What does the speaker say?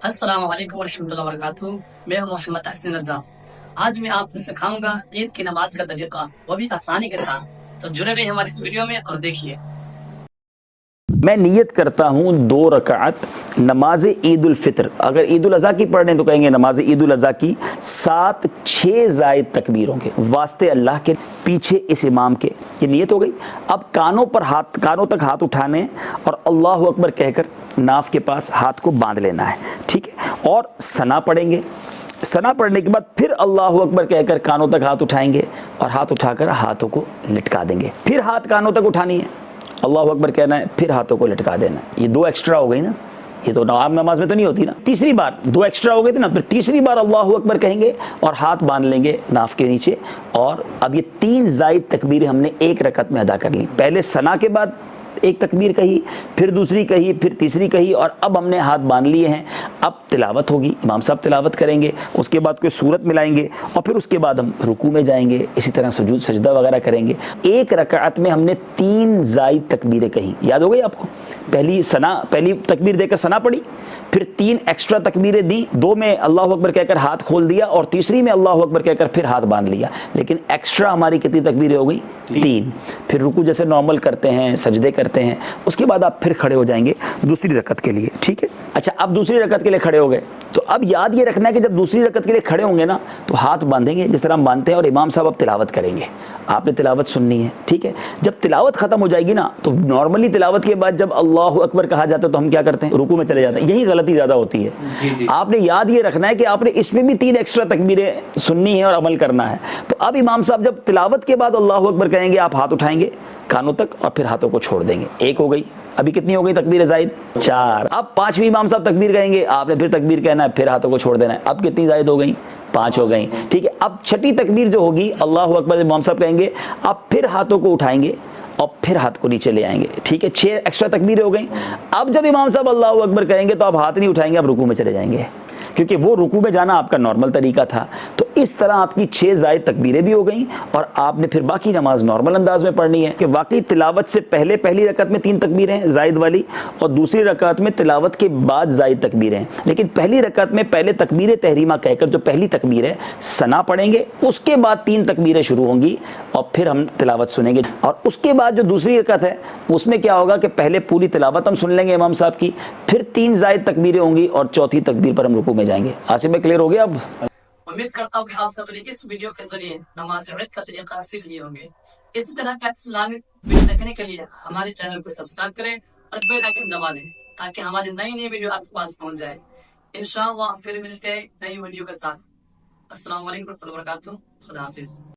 السلام علیکم ورحمۃ اللہ وبرکاتہ۔ میں ہوں محمد احسن رضا۔ آج میں آپ کو سکھاؤں گا عید کی نماز کا طریقہ، وہ بھی آسانی کے ساتھ۔ تو جڑے رہے ہماری اس ویڈیو میں اور دیکھیے۔ میں نیت کرتا ہوں 2 رکعت نماز عید الفطر، اگر عید الاضحیٰ کی پڑھ رہے ہیں تو کہیں گے نماز عید الاضحیٰ کی 7-6 زائد تکبیروں کے واسطے اللہ کے، پیچھے اس امام کے، یہ نیت ہو گئی۔ اب کانوں تک ہاتھ اٹھانے اور اللہ اکبر کہہ کر ناف کے پاس ہاتھ کو باندھ لینا ہے، ٹھیک ہے، اور ثنا پڑھیں گے۔ ثنا پڑھنے کے بعد پھر اللہ اکبر کہہ کر کانوں تک ہاتھ اٹھائیں گے اور ہاتھ اٹھا کر ہاتھوں کو لٹکا دیں گے۔ پھر ہاتھ کانوں تک اٹھانی ہے، اللہ اکبر کہنا ہے، پھر ہاتھوں کو لٹکا دینا ہے۔ یہ 2 ایکسٹرا ہو گئی نا، یہ تو عام نماز میں تو نہیں ہوتی نا۔ تیسری بار 2 ایکسٹرا ہو گئے تھے نا، پھر تیسری بار اللہ اکبر کہیں گے اور ہاتھ باندھ لیں گے ناف کے نیچے، اور اب یہ 3 زائد تکبیریں ہم نے ایک رکعت میں ادا کر لی۔ پہلے ثنا کے بعد ایک تکبیر کہی، پھر دوسری کہی، پھر تیسری کہی، اور اب ہم نے ہاتھ باندھ لیے ہیں۔ اب تلاوت ہوگی، امام صاحب تلاوت کریں گے، اس کے بعد کوئی سورت ملائیں گے، اور پھر اس کے بعد ہم رکوع میں جائیں گے، اسی طرح سجود سجدہ وغیرہ کریں گے۔ ایک رکعت میں ہم نے 3 زائد تکبیریں کہیں، یاد ہو گئی آپ کو؟ پہلی تکبیر دے کر ثنا پڑھی، پھر 3 ایکسٹرا تکبیریں دی، 2 میں اللہ اکبر کہہ کر ہاتھ کھول دیا، اور تیسری میں اللہ اکبر کہہ کر پھر ہاتھ باندھ لیا۔ لیکن ایکسٹرا ہماری کتنی تکبیریں ہو گئی؟ 3۔ پھر رکوع جیسے نارمل کرتے ہیں، سجدے کرتے ہیں، اس کے بعد آپ پھر کھڑے ہو جائیں گے دوسری رکعت کے لیے، ٹھیک ہے؟ اچھا، اب دوسری رکعت کے لیے کھڑے ہو گئے تو اب یاد یہ رکھنا ہے کہ جب دوسری رکعت کے لیے کھڑے ہوں گے نا تو ہاتھ باندھیں گے جس طرح ہم باندھتے ہیں، اور امام صاحب اب تلاوت کریں گے، آپ نے تلاوت سننی ہے، ٹھیک ہے؟ جب تلاوت ختم ہو جائے گی نا تو نارملی تلاوت کے بعد جب اللہ اکبر کہا جاتا ہے تو ہم کیا کرتے ہیں؟ رکوع میں چلے جاتے ہیں۔ یہی غلطی زیادہ ہوتی ہے۔ آپ نے یاد یہ رکھنا ہے کہ آپ نے اس میں بھی 3 ایکسٹرا تکبیریں سننی ہے اور عمل کرنا ہے۔ تو اب امام صاحب جب تلاوت کے بعد اللہ اکبر کہیں گے، آپ ہاتھ اٹھائیں گے کانوں تک اور پھر ہاتھوں کو چھوڑ دیں گے۔ ایک ہو گئی، ابھی کتنی ہو گئی تکبیر زائد؟ 4۔ اب 5ویں امام صاحب تکبیر کہیں گے، آپ نے پھر تکبیر کہنا ہے، پھر ہاتھوں کو چھوڑ دینا ہے۔ اب کتنی زائد ہو گئی؟ 5 ہو گئی، ٹھیک ہے؟ اب 6ٹھی تکبیر جو ہوگی، اللہ اکبر امام صاحب کہیں گے، آپ پھر ہاتھوں کو اٹھائیں گے اور پھر ہاتھ کو نیچے لے آئیں گے، ٹھیک ہے؟ 6 ایکسٹرا تکبیریں ہو گئیں۔ اب جب امام صاحب اللہ اکبر کہیں گے تو آپ ہاتھ نہیں اٹھائیں گے، آپ رکوع میں چلے جائیں گے، کیونکہ وہ رکوع میں جانا آپ کا نارمل طریقہ تھا۔ تو اس طرح آپ کی 6 زائد تکبیریں بھی ہو گئیں، اور آپ نے پھر باقی نماز نارمل انداز میں پڑھنی ہے کہ واقعی تلاوت سے پہلے پہلی رکعت میں 3 تکبیریں زائد والی، اور دوسری رکعت میں تلاوت کے بعد زائد تکبیریں۔ لیکن پہلی رکعت میں پہلے تکبیر تحریمہ کہہ کر جو پہلی تکبیر ہے ثنا پڑھیں گے، اس کے بعد 3 تکبیریں شروع ہوں گی، اور پھر ہم تلاوت سنیں گے۔ اور اس کے بعد جو دوسری رکعت ہے اس میں کیا ہوگا کہ پہلے پوری تلاوت ہم سن لیں گے امام صاحب کی، پھر 3 زائد تکبیریں ہوں گی، اور چوتھی تکبیر پر ہم رکوع میں جائیں گے۔ آصف میں کلیئر ہو گیا اب؟ امید کرتا ہوں کہ آپ سب نے اس ویڈیو کے ذریعے نماز عید کا طریقہ سیکھ لیے ہوں گے۔ اسی طرح کا اسلامک ویڈیو دیکھنے کے لیے ہمارے چینل کو سبسکرائب کریں اور بیل آئکن دبا دیں تاکہ ہماری نئی ویڈیو آپ کے پاس پہنچ جائے۔ انشاءاللہ پھر ملتے ہیں نئی ویڈیو کے ساتھ۔ السلام علیکم ورحمۃ اللہ وبرکاتہ۔ خدا حافظ۔